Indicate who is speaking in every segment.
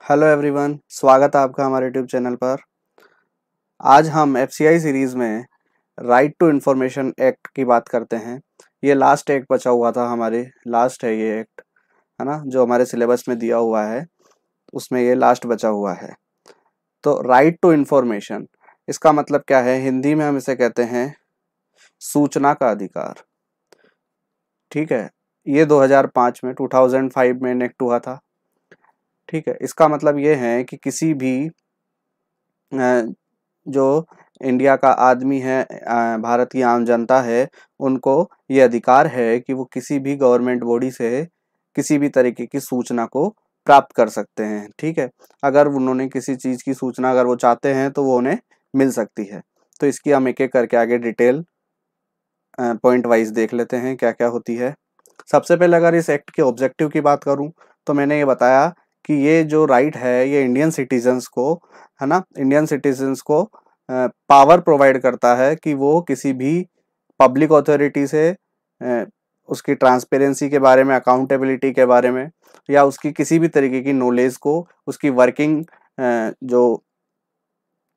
Speaker 1: Hello everyone, स्वागत है आपका हमारे यूट्यूब चैनल पर। आज हम एफसीआई सीरीज़ में राइट टू इन्फॉर्मेशन एक्ट की बात करते हैं। ये लास्ट एक्ट बचा हुआ था, हमारे लास्ट है ये एक्ट, है ना, जो हमारे सिलेबस में दिया हुआ है उसमें ये लास्ट बचा हुआ है। तो राइट टू इन्फॉर्मेशन, इसका मतलब क्या है? हिंदी में हम इसे कहते हैं सूचना का अधिकार। ठीक है, ये 2005 में इनेक्ट हुआ था। ठीक है, इसका मतलब ये है कि किसी भी जो इंडिया का आदमी है, भारत की आम जनता है, उनको ये अधिकार है कि वो किसी भी गवर्नमेंट बॉडी से किसी भी तरीके की सूचना को प्राप्त कर सकते हैं। ठीक है, अगर उन्होंने किसी चीज़ की सूचना अगर वो चाहते हैं तो वो उन्हें मिल सकती है। तो इसकी हम एक एक करके आगे डिटेल पॉइंट वाइज देख लेते हैं क्या क्या होती है। सबसे पहले अगर इस एक्ट के ऑब्जेक्टिव की बात करूं तो मैंने ये बताया कि ये जो राइट है ये इंडियन सिटीजन्स को, है ना, इंडियन सिटीजन्स को पावर प्रोवाइड करता है कि वो किसी भी पब्लिक अथॉरिटी से उसकी ट्रांसपेरेंसी के बारे में, अकाउंटेबिलिटी के बारे में, या उसकी किसी भी तरीके की नॉलेज को, उसकी वर्किंग जो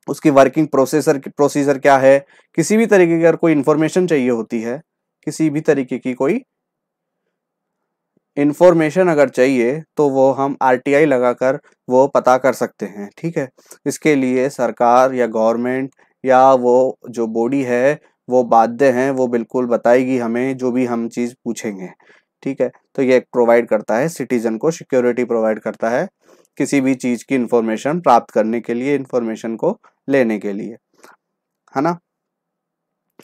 Speaker 1: उसकी वर्किंग प्रोसीजर क्या है, किसी भी तरीके की अगर कोई इन्फॉर्मेशन चाहिए होती है, किसी भी तरीके की कोई इन्फॉर्मेशन अगर चाहिए तो वो हम आरटीआई लगाकर वो पता कर सकते हैं। ठीक है, इसके लिए सरकार या गवर्नमेंट या वो जो बॉडी है वो बाध्य हैं, वो बिल्कुल बताएगी हमें जो भी हम चीज़ पूछेंगे। ठीक है, तो ये प्रोवाइड करता है, सिटीजन को सिक्योरिटी प्रोवाइड करता है किसी भी चीज़ की इन्फॉर्मेशन प्राप्त करने के लिए, इन्फॉर्मेशन को लेने के लिए, है ना।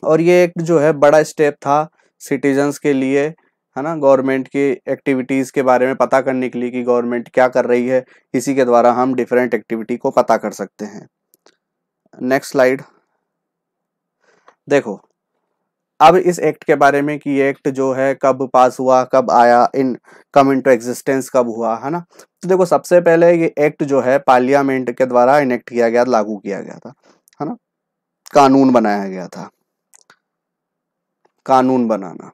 Speaker 1: और ये एक जो है बड़ा स्टेप था सिटीजन्स के लिए, है ना, गवर्नमेंट की एक्टिविटीज़ के बारे में पता करने के लिए कि गवर्नमेंट क्या कर रही है। इसी के द्वारा हम डिफरेंट एक्टिविटी को पता कर सकते हैं। नेक्स्ट स्लाइड देखो। अब इस एक्ट के बारे में कि ये एक्ट जो है कब पास हुआ, कब आया, इन कम इनटू एग्जिस्टेंस कब हुआ, है ना। तो देखो, सबसे पहले ये एक्ट जो है पार्लियामेंट के द्वारा इनेक्ट किया गया, लागू किया गया था, है ना, कानून बनाया गया था। कानून बनाना,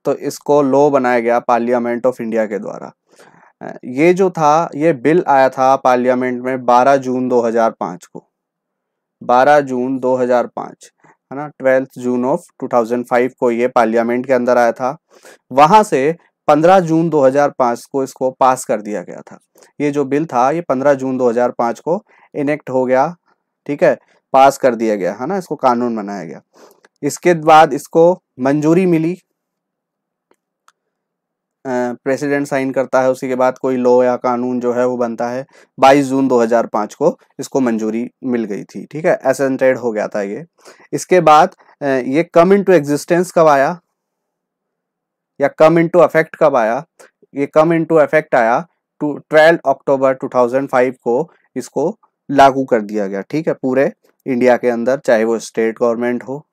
Speaker 1: तो इसको लॉ बनाया गया पार्लियामेंट ऑफ इंडिया के द्वारा। ये जो था, ये बिल आया था पार्लियामेंट में 12 जून 2005 को। 12 जून 2005, है ना, 12 जून ऑफ 2005 को ये पार्लियामेंट के अंदर आया था। वहां से 15 जून 2005 को इसको पास कर दिया गया था। ये जो बिल था ये 15 जून 2005 को इनेक्ट हो गया। ठीक है, पास कर दिया गया, है ना, इसको कानून बनाया गया। इसके बाद इसको मंजूरी मिली, प्रेसिडेंट साइन करता है, उसी के बाद कोई लॉ या कानून जो है वो बनता है। 22 जून 2005 को इसको मंजूरी मिल गई थी। ठीक है, एसेंटेड हो गया था ये। इसके बाद ये कम इनटू एग्जिस्टेंस कब आया या कम इनटू इफेक्ट कब आया? ये कम इनटू इफेक्ट आया 12 अक्टूबर 2005 को इसको लागू कर दिया गया। ठीक है, पूरे इंडिया के अंदर, चाहे वो स्टेट गवर्नमेंट हो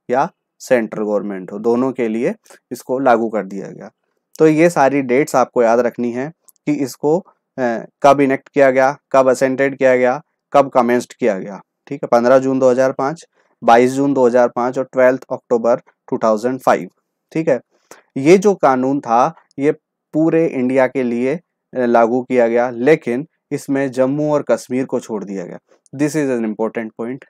Speaker 1: या सेंट्रल गवर्नमेंट हो, दोनों के लिए इसको लागू कर दिया गया। तो ये सारी डेट्स आपको याद रखनी है कि इसको कब इनेक्ट किया गया, कब असेंटेड किया गया, कब कमेंस्ड किया गया। ठीक है, 15 जून 2005, 22 जून 2005 और 12 अक्टूबर 2005। ठीक है, ये जो कानून था ये पूरे इंडिया के लिए लागू किया गया, लेकिन इसमें जम्मू और कश्मीर को छोड़ दिया गया। This is an important point.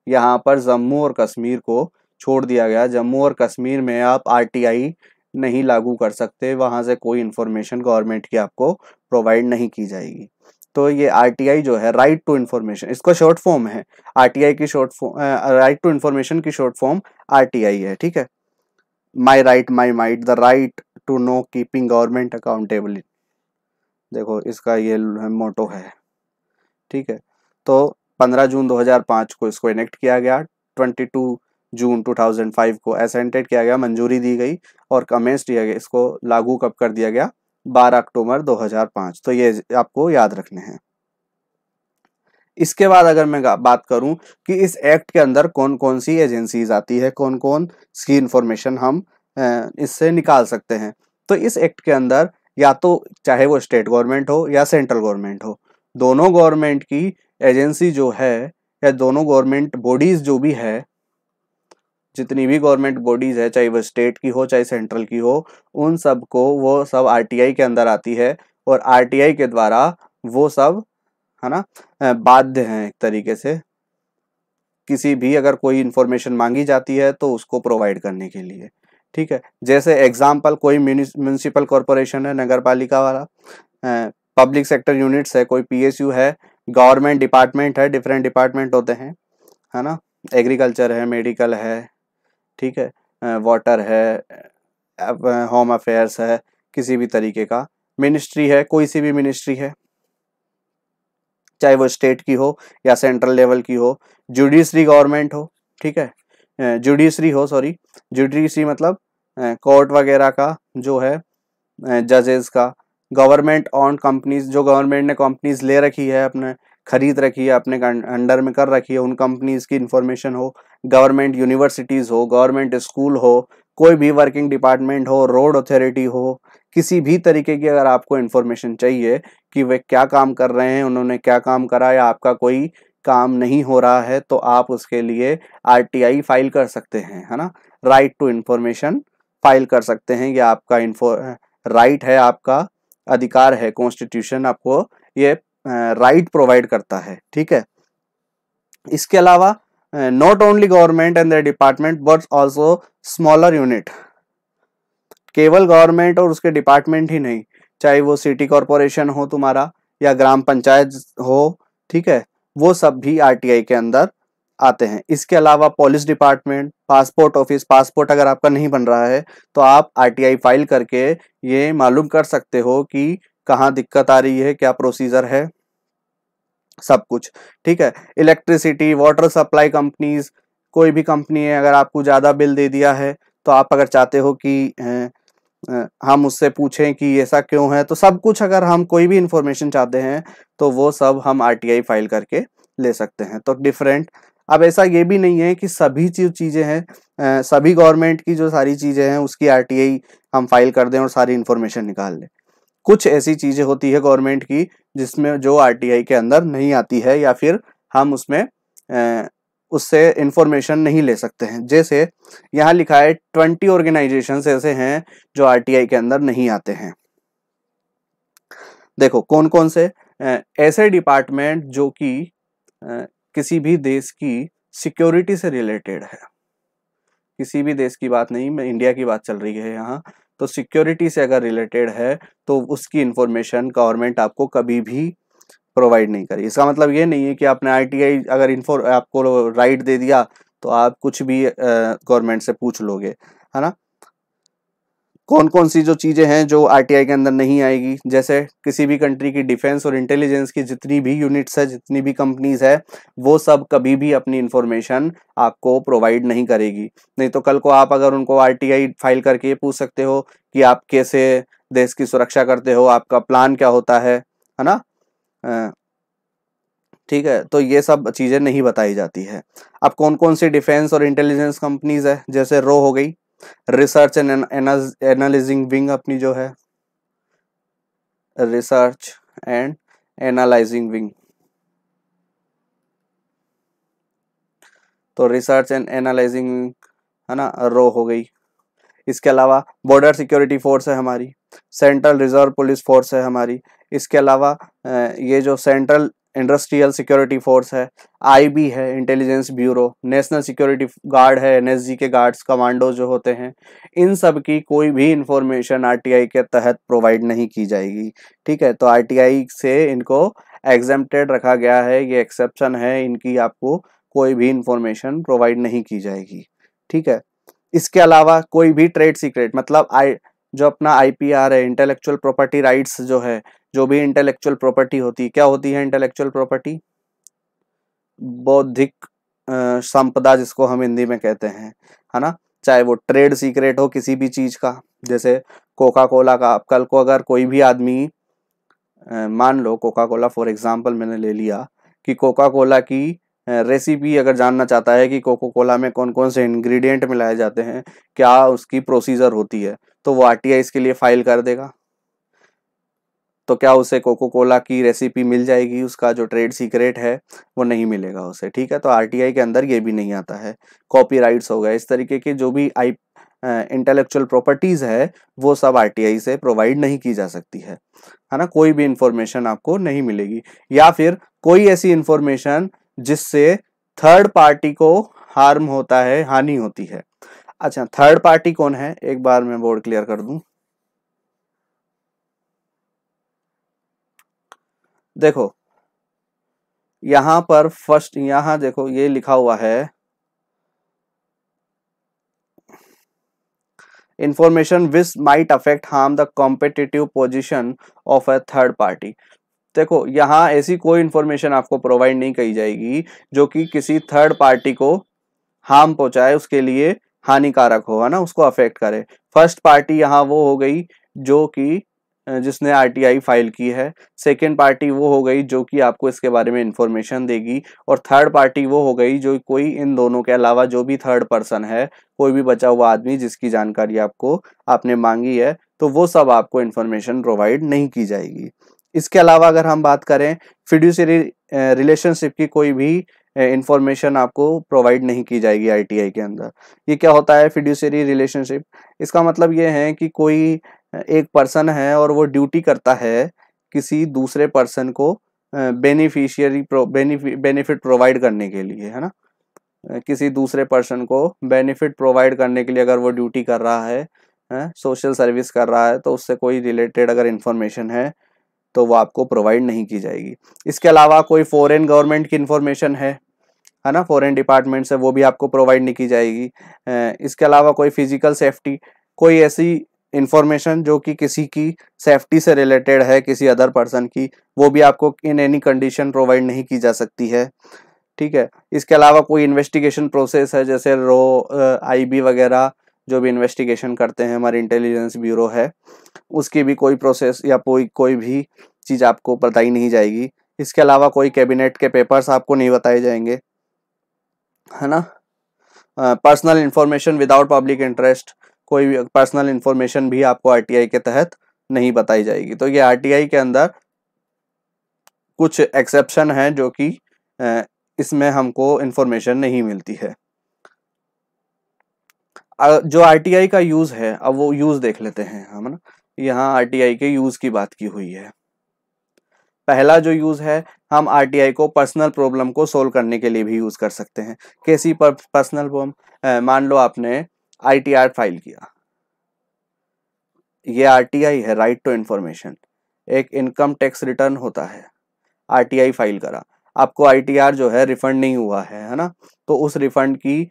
Speaker 1: यहाँ पर जम्मू और कश्मीर को छोड़ दिया गया। जम्मू और कश्मीर में आप आरटीआई नहीं लागू कर सकते, वहाँ से कोई इन्फॉर्मेशन गवर्नमेंट की आपको प्रोवाइड नहीं की जाएगी। तो ये आरटीआई जो है, राइट टू इन्फॉर्मेशन, इसका शॉर्ट फॉर्म है। आरटीआई की short form, right to information की शॉर्ट फॉर्म आरटीआई है। ठीक है, my right my might, the right to know keeping government accountable. देखो, इसका ये मोटो है। ठीक है, तो 15 जून 2005 को इसको इनेक्ट किया गया। 22 जून 2005 को एसेंटेड किया गया, मंजूरी दी गई और कमेंस दिया गया। इसको लागू कब कर दिया गया? 12 अक्टूबर 2005। तो ये आपको याद रखने हैं। इसके बाद अगर मैं बात करूं कि इस एक्ट के अंदर कौन कौन सी एजेंसीज आती है, कौन कौन सी इंफॉर्मेशन हम इससे निकाल सकते हैं, तो इस एक्ट के अंदर या तो चाहे वो स्टेट गवर्नमेंट हो या सेंट्रल गवर्नमेंट हो, दोनों गवर्नमेंट की एजेंसी जो है या दोनों गवर्नमेंट बॉडीज जो भी है, जितनी भी गवर्नमेंट बॉडीज है, चाहे वो स्टेट की हो चाहे सेंट्रल की हो, उन सब को वो सब आरटीआई के अंदर आती है और आरटीआई के द्वारा वो सब, है ना, बाध्य हैं एक तरीके से, किसी भी अगर कोई इंफॉर्मेशन मांगी जाती है तो उसको प्रोवाइड करने के लिए। ठीक है, जैसे एग्जाम्पल कोई म्यूनिसिपल कॉरपोरेशन है, नगर पालिका वाला, पब्लिक सेक्टर यूनिट्स है, कोई पीएसयू है, गवर्नमेंट डिपार्टमेंट है, डिफरेंट डिपार्टमेंट होते हैं, है ना, एग्रीकल्चर है, मेडिकल है, ठीक है, वाटर है, होम अफेयर्स है, किसी भी तरीके का मिनिस्ट्री है, कोई सी भी मिनिस्ट्री है, चाहे वो स्टेट की हो या सेंट्रल लेवल की हो, जुडिशरी गवर्नमेंट हो, ठीक है, जुडिशरी हो, सॉरी, जुडिशरी मतलब कोर्ट वगैरह का जो है, जजेस का, गवर्नमेंट ऑन कंपनीज, जो गवर्नमेंट ने कंपनीज ले रखी है, अपने खरीद रखी है, अपने अंडर में कर रखी है, उन कंपनीज की इंफॉर्मेशन हो, गवर्नमेंट यूनिवर्सिटीज हो, गवर्नमेंट स्कूल हो, कोई भी वर्किंग डिपार्टमेंट हो, रोड अथॉरिटी हो, किसी भी तरीके की अगर आपको इंफॉर्मेशन चाहिए कि वे क्या काम कर रहे हैं, उन्होंने क्या काम करा, या आपका कोई काम नहीं हो रहा है, तो आप उसके लिए आरटीआई फाइल कर सकते हैं, है ना, राइट टू इंफॉर्मेशन फाइल कर सकते हैं। ये आपका राइट है, आपका अधिकार है, कॉन्स्टिट्यूशन आपको ये राइट प्रोवाइड करता है। ठीक है, इसके अलावा not only government and the department but also smaller unit, केवल गवर्नमेंट और उसके डिपार्टमेंट ही नहीं, चाहे वो सिटी कॉरपोरेशन हो तुम्हारा या ग्राम पंचायत हो, ठीक है, वो सब भी आरटीआई के अंदर आते हैं। इसके अलावा police department, passport office, passport अगर आपका नहीं बन रहा है तो आप आरटीआई फाइल करके ये मालूम कर सकते हो कि कहाँ दिक्कत आ रही है, क्या प्रोसीजर है, सब कुछ। ठीक है, इलेक्ट्रिसिटी, वाटर सप्लाई कंपनीज, कोई भी कंपनी है, अगर आपको ज्यादा बिल दे दिया है तो आप अगर चाहते हो कि हम उससे पूछें कि ऐसा क्यों है, तो सब कुछ अगर हम कोई भी इंफॉर्मेशन चाहते हैं तो वो सब हम आरटीआई फाइल करके ले सकते हैं। तो डिफरेंट, अब ऐसा ये भी नहीं है कि सभी चीजें हैं, सभी गवर्नमेंट की जो सारी चीजें हैं उसकी आरटीआई हम फाइल कर दें और सारी इंफॉर्मेशन निकाल लें। कुछ ऐसी चीजें होती है गवर्नमेंट की जिसमें जो आरटीआई के अंदर नहीं आती है, या फिर हम उसमें उससे इंफॉर्मेशन नहीं ले सकते हैं। जैसे यहाँ लिखा है 20 ऑर्गेनाइजेशंस ऐसे हैं जो आरटीआई के अंदर नहीं आते हैं। देखो कौन कौन से, ऐसे डिपार्टमेंट जो कि किसी भी देश की सिक्योरिटी से रिलेटेड है, किसी भी देश की बात नहीं, मैं इंडिया की बात चल रही है यहाँ, तो सिक्योरिटी से अगर रिलेटेड है तो उसकी इंफॉर्मेशन गवर्नमेंट आपको कभी भी प्रोवाइड नहीं करी। इसका मतलब ये नहीं है कि आपने आरटीआई अगर आपको राइट दे दिया तो आप कुछ भी गवर्नमेंट से पूछ लोगे, है ना। कौन कौन सी जो चीजें हैं जो आरटीआई के अंदर नहीं आएगी, जैसे किसी भी कंट्री की डिफेंस और इंटेलिजेंस की जितनी भी यूनिट्स है, जितनी भी कंपनीज है, वो सब कभी भी अपनी इंफॉर्मेशन आपको प्रोवाइड नहीं करेगी। नहीं तो कल को आप अगर उनको आरटीआई फाइल करके ये पूछ सकते हो कि आप कैसे देश की सुरक्षा करते हो, आपका प्लान क्या होता है ना। ठीक है, तो ये सब चीजें नहीं बताई जाती है। अब कौन कौन सी डिफेंस और इंटेलिजेंस कंपनीज है, जैसे रो हो गई, रिसर्च एंड एनालिसिंग विंग अपनी जो है, रिसर्च एंड एनालाइजिंग विंग, तो रिसर्च एंड एनालाइजिंग विंग, है ना, रो हो गई। इसके अलावा बॉर्डर सिक्योरिटी फोर्स है हमारी, सेंट्रल रिजर्व पुलिस फोर्स है हमारी। इसके अलावा ये जो सेंट्रल इंडस्ट्रियल सिक्योरिटी फोर्स है, आईबी है, intelligence bureau, national security guard है, एनएसजी के गार्ड्स, कमांडो जो होते हैं, इन सब की कोई भी इंफॉर्मेशन आरटीआई के तहत प्रोवाइड नहीं की जाएगी। ठीक है, तो आरटीआई से इनको एग्जेम्प्टेड रखा गया है, ये एक्सेप्शन है, इनकी आपको कोई भी इंफॉर्मेशन प्रोवाइड नहीं की जाएगी। ठीक है, इसके अलावा कोई भी ट्रेड सीक्रेट, मतलब जो अपना आईपीआर है, इंटेलेक्चुअल प्रॉपर्टी राइट्स जो है, जो भी इंटेलेक्चुअल प्रॉपर्टी होती है, क्या होती है इंटेलेक्चुअल प्रॉपर्टी, बौद्धिक संपदा जिसको हम हिंदी में कहते हैं, है ना। चाहे वो ट्रेड सीक्रेट हो किसी भी चीज का, जैसे कोका कोला का, कल को अगर कोई भी आदमी मान लो कोका कोला फॉर एग्जांपल मैंने ले लिया, कि कोका कोला की रेसिपी अगर जानना चाहता है कि कोका कोला में कौन कौन से इंग्रेडिएंट मिलाए जाते हैं, क्या उसकी प्रोसीजर होती है, तो वो आरटीआई इसके लिए फाइल कर देगा। तो क्या उसे कोका कोला की रेसिपी मिल जाएगी, उसका जो ट्रेड सीक्रेट है वो नहीं मिलेगा उसे। ठीक है, तो आरटीआई के अंदर ये भी नहीं आता है। कॉपीराइट्स हो गए, इस तरीके के जो भी इंटेलेक्चुअल प्रॉपर्टीज है वो सब आरटीआई से प्रोवाइड नहीं की जा सकती है ना। कोई भी इंफॉर्मेशन आपको नहीं मिलेगी, या फिर कोई ऐसी इंफॉर्मेशन जिससे थर्ड पार्टी को हार्म होता है, हानि होती है। अच्छा, थर्ड पार्टी कौन है, एक बार मैं बोर्ड क्लियर कर दूं। देखो यहां पर फर्स्ट, यहां देखो ये लिखा हुआ है information which might affect harm the competitive position of a third party. देखो यहाँ ऐसी कोई इंफॉर्मेशन आपको प्रोवाइड नहीं की जाएगी जो कि किसी थर्ड पार्टी को हार्म पहुंचाए, उसके लिए हानिकारक हो, है ना, उसको अफेक्ट करे। फर्स्ट पार्टी यहाँ वो हो गई जो कि जिसने आरटीआई फाइल की है। सेकेंड पार्टी वो हो गई जो कि आपको इसके बारे में इंफॉर्मेशन देगी। और थर्ड पार्टी वो हो गई जो कोई इन दोनों के अलावा जो भी थर्ड पर्सन है, कोई भी बचा हुआ आदमी जिसकी जानकारी आपने मांगी है, तो वो सब आपको इंफॉर्मेशन प्रोवाइड नहीं की जाएगी। इसके अलावा अगर हम बात करें फिड्यूशियरी रिलेशनशिप की, कोई भी इंफॉर्मेशन आपको प्रोवाइड नहीं की जाएगी आरटीआई के अंदर। ये क्या होता है फिड्यूशियरी रिलेशनशिप? इसका मतलब ये है कि कोई एक पर्सन है और वो ड्यूटी करता है किसी दूसरे पर्सन को बेनिफिट प्रोवाइड करने के लिए, है ना। किसी दूसरे पर्सन को बेनिफिट प्रोवाइड करने के लिए अगर वो ड्यूटी कर रहा है, सोशल सर्विस कर रहा है, तो उससे कोई रिलेटेड अगर इंफॉर्मेशन है तो वो आपको प्रोवाइड नहीं की जाएगी। इसके अलावा कोई फॉरेन गवर्नमेंट की इंफॉर्मेशन है ना, फॉरेन डिपार्टमेंट से, वो भी आपको प्रोवाइड नहीं की जाएगी। इसके अलावा कोई फिजिकल सेफ्टी, कोई ऐसी इंफॉर्मेशन जो कि किसी की सेफ्टी से रिलेटेड है, किसी अदर पर्सन की, वो भी आपको इन एनी कंडीशन प्रोवाइड नहीं की जा सकती है। ठीक है। इसके अलावा कोई इन्वेस्टिगेशन प्रोसेस है, जैसे आईबी वगैरह जो भी इन्वेस्टिगेशन करते हैं, हमारी इंटेलिजेंस ब्यूरो है, उसकी भी कोई प्रोसेस या कोई भी चीज़ आपको बताई नहीं जाएगी। इसके अलावा कोई कैबिनेट के पेपर्स आपको नहीं बताए जाएंगे, है ना। Personal information without public interest, कोई भी पर्सनल इंफॉर्मेशन भी आपको आरटीआई के तहत नहीं बताई जाएगी। तो ये आरटीआई के अंदर कुछ एक्सेप्शन है जो कि इसमें हमको इंफॉर्मेशन नहीं मिलती है। जो आरटीआई का यूज है, अब वो यूज देख लेते हैं हम, ना। यहाँ आरटीआई के यूज की बात की हुई है। पहला जो यूज है, हम आरटीआई को पर्सनल प्रॉब्लम को सोल्व करने के लिए भी यूज कर सकते हैं। कैसी पर्सनल प्रॉब्लम? मान लो आपने आईटीआर फाइल किया, ये आरटीआई है, राइट टू इंफॉर्मेशन। एक इनकम टैक्स रिटर्न होता है, आरटीआई फाइल करा, आपको आईटीआर जो है रिफंड नहीं हुआ है ना। तो उस रिफंड की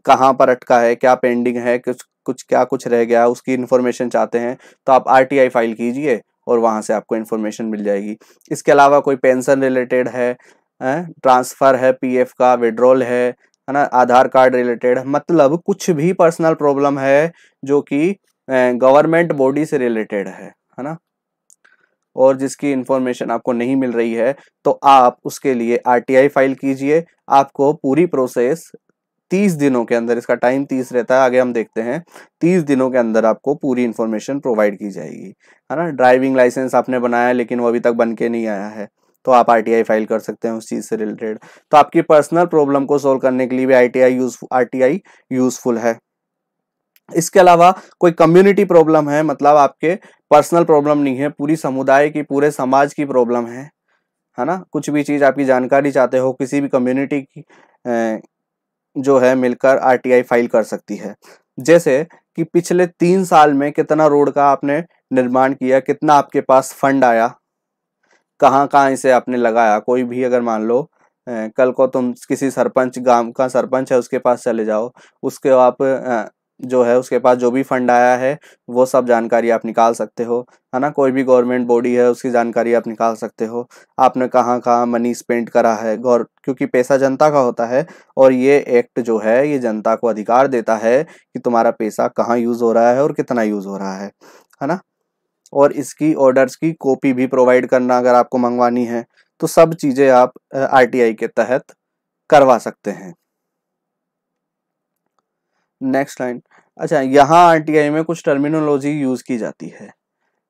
Speaker 1: कहाँ पर अटका है, क्या पेंडिंग है, कुछ रह गया, उसकी इन्फॉर्मेशन चाहते हैं, तो आप आरटीआई फाइल कीजिए और वहां से आपको इन्फॉर्मेशन मिल जाएगी। इसके अलावा कोई पेंशन रिलेटेड है, ट्रांसफर है, पीएफ का विड्रॉल है ना, आधार कार्ड रिलेटेड, मतलब कुछ भी पर्सनल प्रॉब्लम है जो कि गवर्नमेंट बॉडी से रिलेटेड है ना, और जिसकी इंफॉर्मेशन आपको नहीं मिल रही है, तो आप उसके लिए आरटीआई फाइल कीजिए। आपको पूरी प्रोसेस 30 दिनों के अंदर, इसका टाइम 30 रहता है, आगे हम देखते हैं, 30 दिनों के अंदर आपको पूरी इंफॉर्मेशन प्रोवाइड की जाएगी, है ना। ड्राइविंग लाइसेंस आपने बनाया लेकिन वो अभी तक बन के नहीं आया है, तो आप आरटीआई फाइल कर सकते हैं उस चीज से रिलेटेड। तो आपकी पर्सनल प्रॉब्लम को सोल्व करने के लिए भी आरटीआई यूजफुल है। इसके अलावा कोई कम्युनिटी प्रॉब्लम है, मतलब आपके पर्सनल प्रॉब्लम नहीं है, पूरी समुदाय की, पूरे समाज की प्रॉब्लम है ना। कुछ भी चीज आपकी जानकारी चाहते हो, किसी भी कम्युनिटी की जो है मिलकर आरटीआई फाइल कर सकती है। जैसे कि पिछले 3 साल में कितना रोड का आपने निर्माण किया, कितना आपके पास फंड आया, कहाँ कहाँ इसे आपने लगाया। कोई भी अगर मान लो कल को तुम किसी सरपंच, गांव का सरपंच है, उसके पास चले जाओ, उसके आप जो है उसके पास जो भी फंड आया है वो सब जानकारी आप निकाल सकते हो, है ना। कोई भी गवर्नमेंट बॉडी है उसकी जानकारी आप निकाल सकते हो, आपने कहाँ कहाँ मनी स्पेंड करा है, क्योंकि पैसा जनता का होता है, और ये एक्ट जो है ये जनता को अधिकार देता है कि तुम्हारा पैसा कहाँ यूज हो रहा है और कितना यूज हो रहा है ना। और इसकी ऑर्डर्स की कॉपी भी प्रोवाइड करना अगर आपको मंगवानी है, तो सब चीजें आप आरटीआई के तहत करवा सकते हैं। Next line. अच्छा, यहाँ आरटीआई में कुछ टर्मिनोलॉजी यूज की जाती है,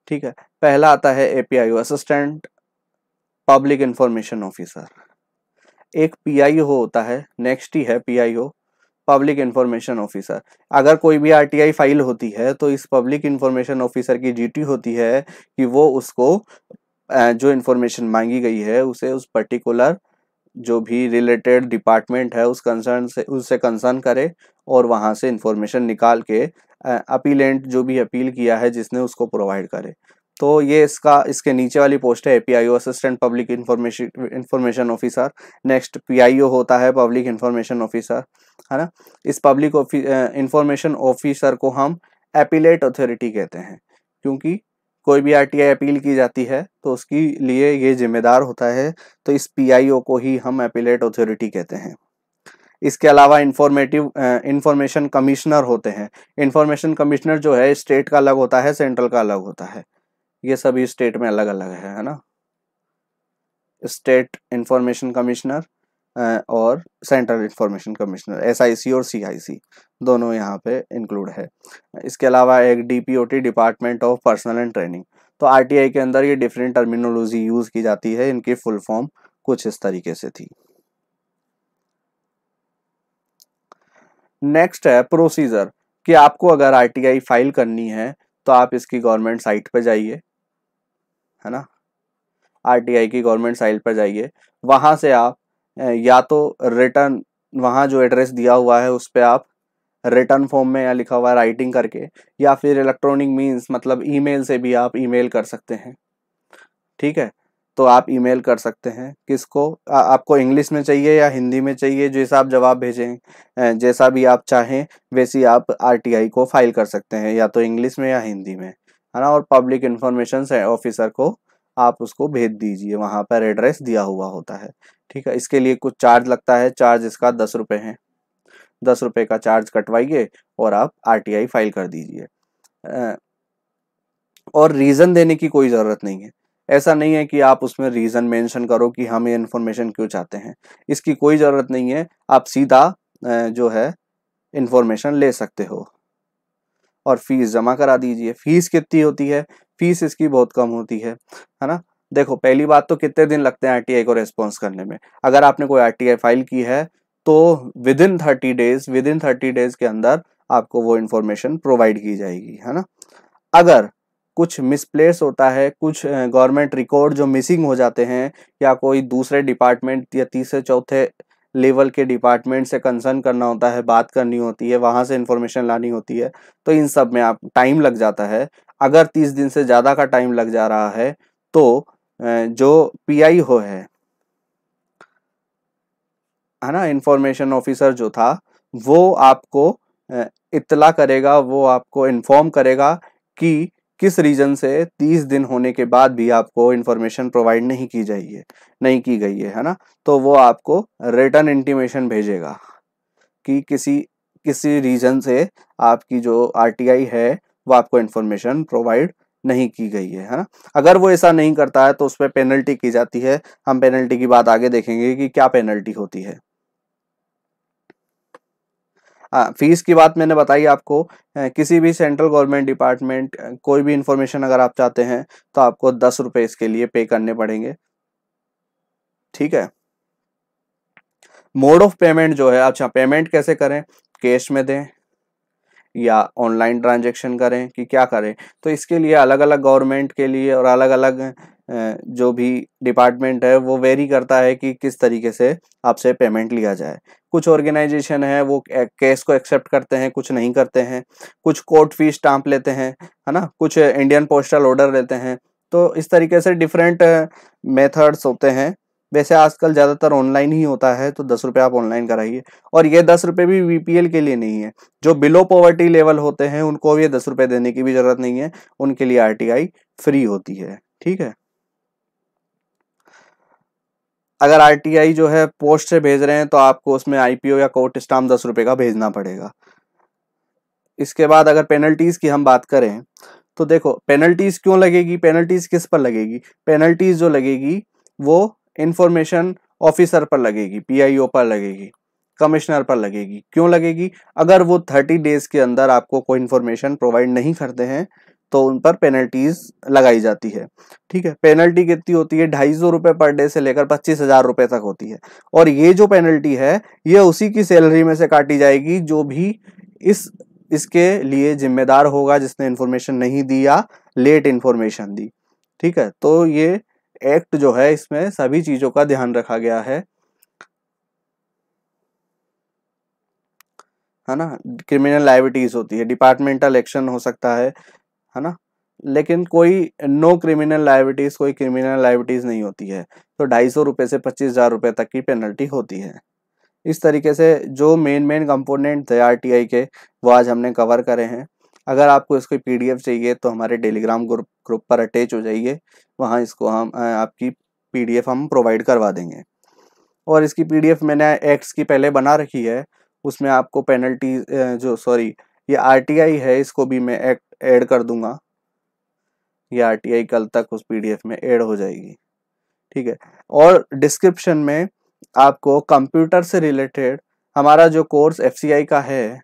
Speaker 1: ठीक है। पहला आता है APIO, assistant public information officer. एक पीआईओ होता है, नेक्स्ट ही है पीआईओ, पब्लिक इंफॉर्मेशन ऑफिसर। अगर कोई भी आरटीआई फाइल होती है तो इस पब्लिक इंफॉर्मेशन ऑफिसर की ड्यूटी होती है कि वो उसको जो इन्फॉर्मेशन मांगी गई है उसे उस पर्टिकुलर जो भी रिलेटेड डिपार्टमेंट है उस कंसर्न से उससे कंसर्न करे और वहां से इंफॉर्मेशन निकाल के अपीलेंट जो भी अपील किया है जिसने उसको प्रोवाइड करे। तो ये इसके नीचे वाली पोस्ट है APIO assistant public information officer. Next PIO होता है पब्लिक इंफॉर्मेशन ऑफिसर, है ना। इस पब्लिक इंफॉर्मेशन ऑफिसर को हम अपीलेट अथॉरिटी कहते हैं, क्योंकि कोई भी आरटीआई अपील की जाती है तो उसके लिए ये जिम्मेदार होता है, तो इस पीआईओ को ही हम अपीलेट अथॉरिटी कहते हैं। इसके अलावा इंफॉर्मेशन कमिश्नर होते हैं। इंफॉर्मेशन कमिश्नर जो है स्टेट का अलग होता है, सेंट्रल का अलग होता है। ये सभी स्टेट में अलग अलग है ना। स्टेट इंफॉर्मेशन कमिश्नर और सेंट्रल इंफॉर्मेशन कमिश्नर, एसआईसी और सीआईसी दोनों यहाँ पे इंक्लूड है। इसके अलावा एक DPOT, department of personnel and training. तो आरटीआई के अंदर ये डिफरेंट टर्मिनोलॉजी यूज की जाती है। इनकी फुल फॉर्म कुछ इस तरीके से थी। नेक्स्ट है प्रोसीजर, कि आपको अगर आरटीआई फाइल करनी है तो आप इसकी गवर्नमेंट साइट पे जाइए, है ना। आरटीआई की गवर्नमेंट साइट पर जाइए, वहां से आप या तो रिटर्न, वहां जो एड्रेस दिया हुआ है उस पर आप रिटर्न फॉर्म में या लिखा हुआ है राइटिंग करके, या फिर इलेक्ट्रॉनिक मींस मतलब ईमेल से भी आप ईमेल कर सकते हैं। ठीक है, तो आप ईमेल कर सकते हैं किसको, आपको इंग्लिश में चाहिए या हिंदी में चाहिए, जैसा आप जवाब भेजें, जैसा भी आप चाहें वैसी आप आरटीआई को फाइल कर सकते हैं, या तो इंग्लिश में या हिंदी में, है ना। और पब्लिक इंफॉर्मेशन ऑफिसर को आप उसको भेज दीजिए, वहां पर एड्रेस दिया हुआ होता है। ठीक है, इसके लिए कुछ चार्ज लगता है, चार्ज इसका 10 रुपये है। 10 रुपये का चार्ज कटवाइए और आप आरटीआई फाइल कर दीजिए। और रीजन देने की कोई जरूरत नहीं है। ऐसा नहीं है कि आप उसमें रीजन मेंशन करो कि हम ये इन्फॉर्मेशन क्यों चाहते हैं, इसकी कोई जरूरत नहीं है। आप सीधा जो है इन्फॉर्मेशन ले सकते हो और फीस जमा करा दीजिए। फीस कितनी होती है? फीस इसकी बहुत कम होती है ना। देखो, पहली बात तो कितने दिन लगते हैं आरटीआई को रेस्पॉन्स करने में। अगर आपने कोई आरटीआई फाइल की है तो विद इन 30 डेज के अंदर आपको वो इन्फॉर्मेशन प्रोवाइड की जाएगी, है ना। अगर कुछ मिसप्लेस होता है, कुछ गवर्नमेंट रिकॉर्ड जो मिसिंग हो जाते हैं, या कोई दूसरे डिपार्टमेंट या तीसरे चौथे लेवल के डिपार्टमेंट से कंसर्न करना होता है, बात करनी होती है, वहां से इंफॉर्मेशन लानी होती है, तो इन सब में आप टाइम लग जाता है। अगर 30 दिन से ज्यादा का टाइम लग जा रहा है तो जो पीआईओ है ना, इंफॉर्मेशन ऑफिसर जो था, वो आपको इत्तला करेगा, वो आपको इन्फॉर्म करेगा कि किस रीजन से 30 दिन होने के बाद भी आपको इंफॉर्मेशन प्रोवाइड नहीं की गई है ना। तो वो आपको रिटर्न इंटीमेशन भेजेगा कि किसी रीजन से आपकी जो आरटीआई है वो आपको इंफॉर्मेशन प्रोवाइड नहीं की गई है ना। अगर वो ऐसा नहीं करता है तो उस पर पेनल्टी की जाती है। हम पेनल्टी की बात आगे देखेंगे कि क्या पेनल्टी होती है। फीस की बात मैंने बताई आपको। किसी भी सेंट्रल गवर्नमेंट डिपार्टमेंट कोई भी इंफॉर्मेशन अगर आप चाहते हैं तो आपको 10 रुपए इसके लिए पे करने पड़ेंगे। ठीक है, मोड ऑफ पेमेंट जो है, अच्छा पेमेंट कैसे करें, कैश में दें या ऑनलाइन ट्रांजैक्शन करें कि क्या करें, तो इसके लिए अलग अलग गवर्नमेंट के लिए और अलग अलग जो भी डिपार्टमेंट है वो वेरी करता है कि किस तरीके से आपसे पेमेंट लिया जाए। कुछ ऑर्गेनाइजेशन है वो कैश को एक्सेप्ट करते हैं, कुछ नहीं करते हैं, कुछ कोर्ट फी स्टाम्प लेते हैं, है ना, कुछ इंडियन पोस्टल ऑर्डर लेते हैं। तो इस तरीके से डिफरेंट मेथड्स होते हैं। वैसे आजकल ज़्यादातर ऑनलाइन ही होता है, तो 10 रुपये आप ऑनलाइन कराइए। और ये 10 रुपये भी बीपीएल के लिए नहीं है, जो बिलो पॉवर्टी लेवल होते हैं उनको ये 10 रुपये देने की भी जरूरत नहीं है, उनके लिए आरटीआई फ्री होती है। ठीक है, अगर आरटीआई जो है पोस्ट से भेज रहे हैं तो आपको उसमें आईपीओ या कोर्ट स्टाम्प 10 रुपये का भेजना पड़ेगा। इसके बाद अगर पेनल्टीज की हम बात करें तो देखो, पेनल्टीज क्यों लगेगी, पेनल्टीज किस पर लगेगी, पेनल्टीज जो लगेगी वो इंफॉर्मेशन ऑफिसर पर लगेगी, पीआईओ पर लगेगी, कमिश्नर पर लगेगी। क्यों लगेगी? अगर वो 30 डेज के अंदर आपको कोई इंफॉर्मेशन प्रोवाइड नहीं करते हैं तो उन पर पेनल्टीज लगाई जाती है। ठीक है, पेनल्टी कितनी होती है, 250 रुपये पर डे से लेकर 25,000 रुपये तक होती है। और ये जो पेनल्टी है ये उसी की सैलरी में से काटी जाएगी जो भी इसके लिए जिम्मेदार होगा जिसने इंफॉर्मेशन नहीं दी या लेट इंफॉर्मेशन दी। ठीक है, तो ये एक्ट जो है इसमें सभी चीजों का ध्यान रखा गया है ना। क्रिमिनल लायबिलिटीज होती है, डिपार्टमेंटल एक्शन हो सकता है ना, लेकिन कोई नो क्रिमिनल लायबिलिटीज, कोई क्रिमिनल लायबिलिटीज नहीं होती है। तो 250 रुपये से 25,000 रुपये तक की पेनल्टी होती है। इस तरीके से जो मेन कंपोनेंट थे आरटीआई के वो आज हमने कवर करे हैं। अगर आपको इसकी पीडीएफ चाहिए तो हमारे टेलीग्राम ग्रुप पर अटैच हो जाइए, वहाँ इसको हम आपकी पीडीएफ हम प्रोवाइड करवा देंगे। और इसकी पीडीएफ मैंने एक्ट्स की पहले बना रखी है, उसमें आपको पेनल्टी ये आरटीआई है इसको भी मैं ऐड कर दूंगा। ये आरटीआई कल तक उस पीडीएफ में ऐड हो जाएगी। ठीक है, और डिस्क्रिप्शन में आपको कंप्यूटर से रिलेटेड हमारा जो कोर्स एफसीआई का है,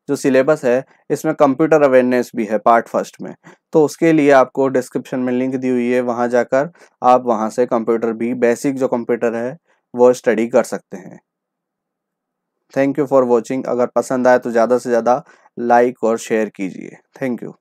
Speaker 1: जो सिलेबस है, इसमें कंप्यूटर अवेयरनेस भी है पार्ट फर्स्ट में। तो उसके लिए आपको डिस्क्रिप्शन में लिंक दी हुई है, वहां जाकर आप वहां से कंप्यूटर भी बेसिक जो कंप्यूटर है वो स्टडी कर सकते हैं। Thank you for watching. अगर पसंद आए तो ज़्यादा से ज़्यादा लाइक और शेयर कीजिए। Thank you.